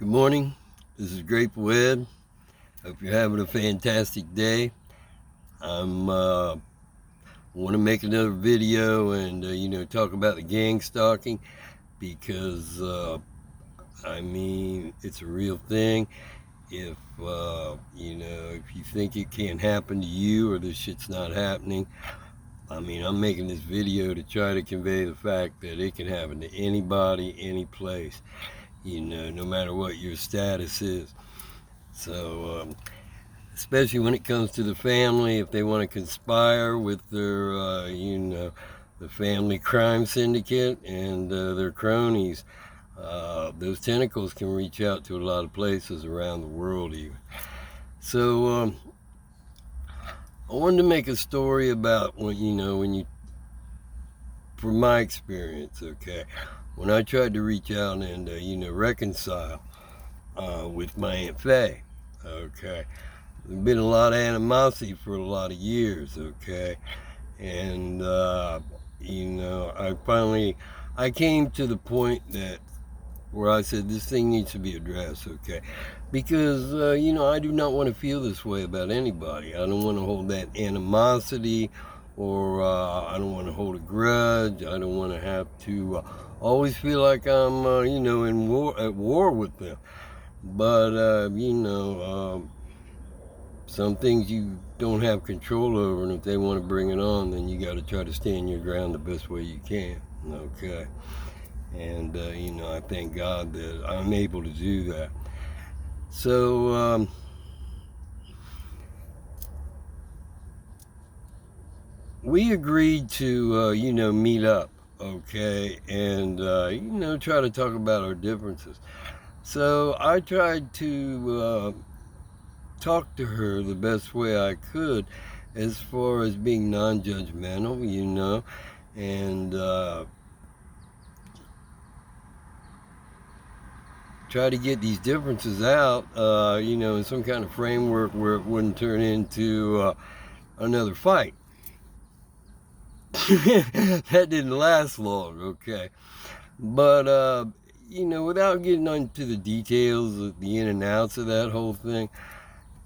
Good morning. This is Grateful Ed. Hope you're having a fantastic day. I'm want to make another video and talk about the gang stalking because it's a real thing. If if you think it can't happen to you or this shit's not happening, I'm making this video to try to convey the fact that it can happen to anybody, any place. No matter what your status is. So, especially when it comes to the family, if they want to conspire with their, the family crime syndicate and their cronies, those tentacles can reach out to a lot of places around the world even. So, I wanted to make a story about when from my experience, okay, when I tried to reach out and, reconcile with my Aunt Faye, okay. There's been a lot of animosity for a lot of years, okay, and I came to the point that where I said this thing needs to be addressed, okay, because I do not want to feel this way about anybody. I don't want to hold that animosity, or I don't want to hold a grudge. I don't want to have to always feel like I'm at war with them. But some things you don't have control over, and if they want to bring it on, then you got to try to stand your ground the best way you can, okay? And, I thank God that I'm able to do that. So, we agreed to, meet up, okay? And, try to talk about our differences. So I tried to talk to her the best way I could as far as being non-judgmental, and try to get these differences out, in some kind of framework where it wouldn't turn into another fight. That didn't last long, okay? But, without getting into the details of the in and outs of that whole thing,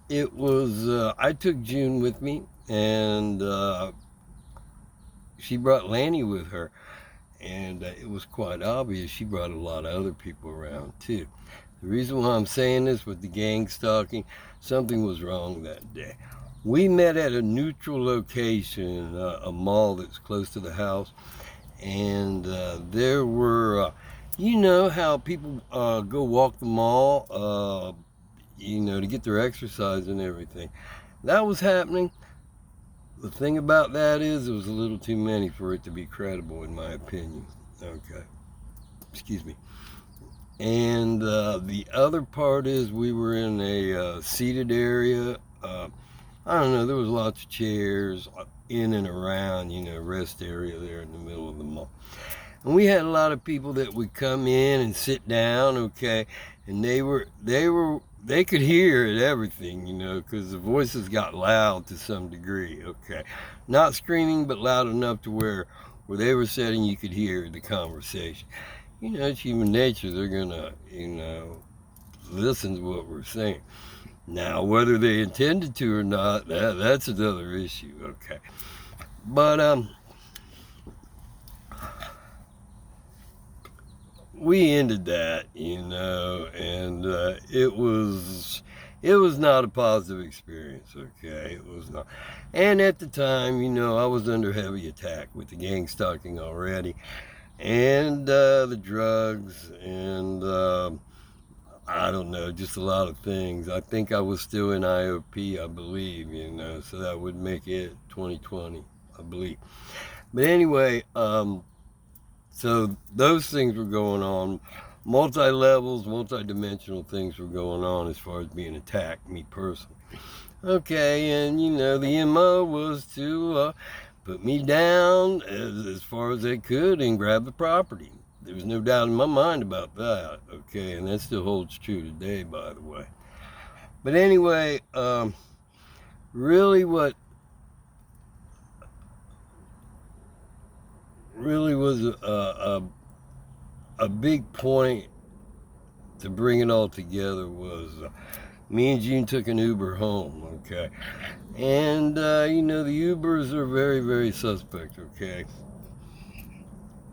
it was, I took June with me, and she brought Lanny with her. And it was quite obvious she brought a lot of other people around too. The reason why I'm saying this with the gang stalking, something was wrong that day. We met at a neutral location, a mall that's close to the house, and there were, how people go walk the mall, to get their exercise and everything. That was happening. The thing about that is, it was a little too many for it to be credible, in my opinion. Okay. Excuse me. And the other part is, we were in a seated area. I don't know, there was lots of chairs in and around, rest area there in the middle of the mall. And we had a lot of people that would come in and sit down, okay, and they could hear it, everything, because the voices got loud to some degree, okay. Not screaming, but loud enough to where they were sitting, you could hear the conversation. It's human nature. They're gonna, listen to what we're saying. Now, whether they intended to or not, that's another issue, okay. But, we ended that, and it was not a positive experience, okay? It was not. And at the time, I was under heavy attack with the gang stalking already, and the drugs, and I don't know, just a lot of things. I think I was still in IOP, I believe, so that would make it 2020, I believe. But anyway, so those things were going on. Multi-levels, multi-dimensional things were going on as far as being attacked, me personally. Okay, and the MO was to put me down as far as they could and grab the property. There was no doubt in my mind about that, okay, and that still holds true today, by the way. But anyway, really what really was a big point to bring it all together was me and June took an Uber home, okay? And, you know, the Ubers are very, very suspect, okay?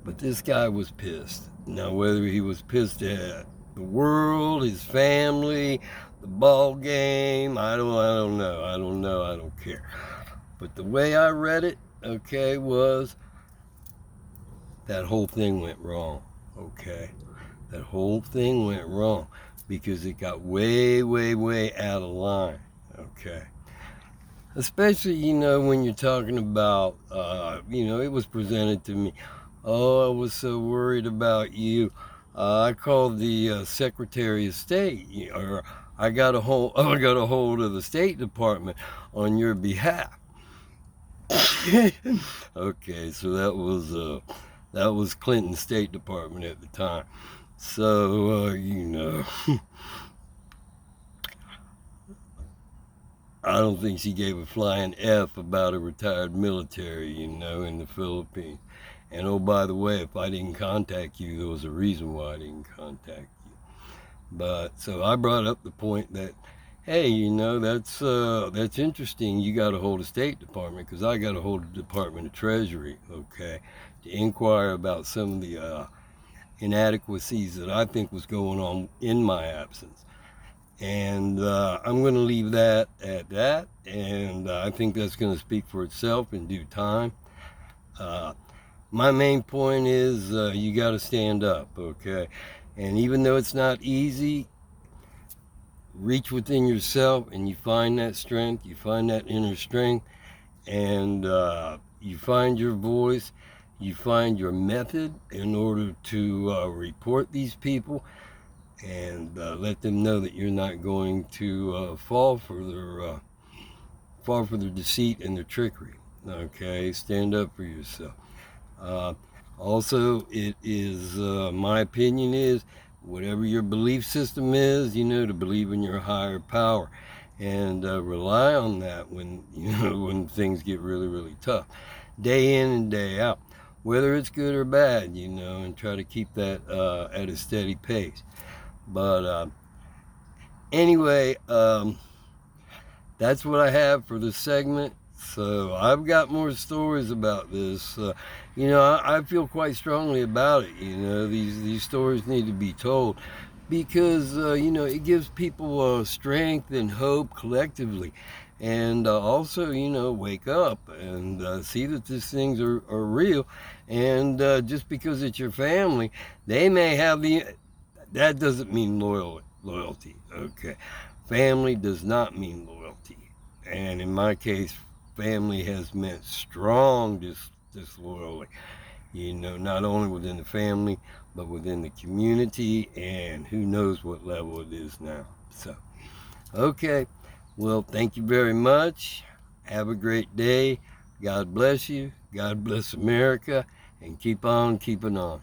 But this guy was pissed. Now, whether he was pissed at the world, his family, the ball game, I don't know. I don't care. But the way I read it, okay, was that whole thing went wrong, okay? That whole thing went wrong because it got way, way, way out of line, okay? Especially, you know, when you're talking about, you know, it was presented to me. Oh, I was so worried about you. I called the Secretary of State, or I got a hold, I got a hold of the State Department on your behalf. Okay, so that was Clinton's State Department at the time. So you know, I don't think she gave a flying F about a retired military, you know, in the Philippines. And oh, by the way, if I didn't contact you, there was a reason why I didn't contact you. But so I brought up the point that, hey, you know, that's interesting. You got a hold of State Department because I got a hold of the Department of Treasury, okay, to inquire about some of the inadequacies that I think was going on in my absence. And I'm going to leave that at that. And I think that's going to speak for itself in due time. My main point is you got to stand up, okay? And even though it's not easy, reach within yourself and you find that strength, you find that inner strength, and you find your voice, you find your method in order to report these people and let them know that you're not going to fall for their deceit and their trickery. Okay, stand up for yourself. Also, it is my opinion is whatever your belief system is, you know, to believe in your higher power and rely on that when you know when things get really, really tough, day in and day out, whether it's good or bad, you know, and try to keep that at a steady pace. But anyway, that's what I have for this segment. So I've got more stories about this. You know, I feel quite strongly about it. You know, these stories need to be told because you know it gives people strength and hope collectively, and also you know wake up and see that these things are real. And just because it's your family, they may have the that doesn't mean loyalty. Okay, family does not mean loyalty, and in my case, family has meant strong disloyalty. You know, not only within the family, but within the community, and who knows what level it is now. So, okay, well, thank you very much. Have a great day. God bless you. God bless America, and keep on keeping on.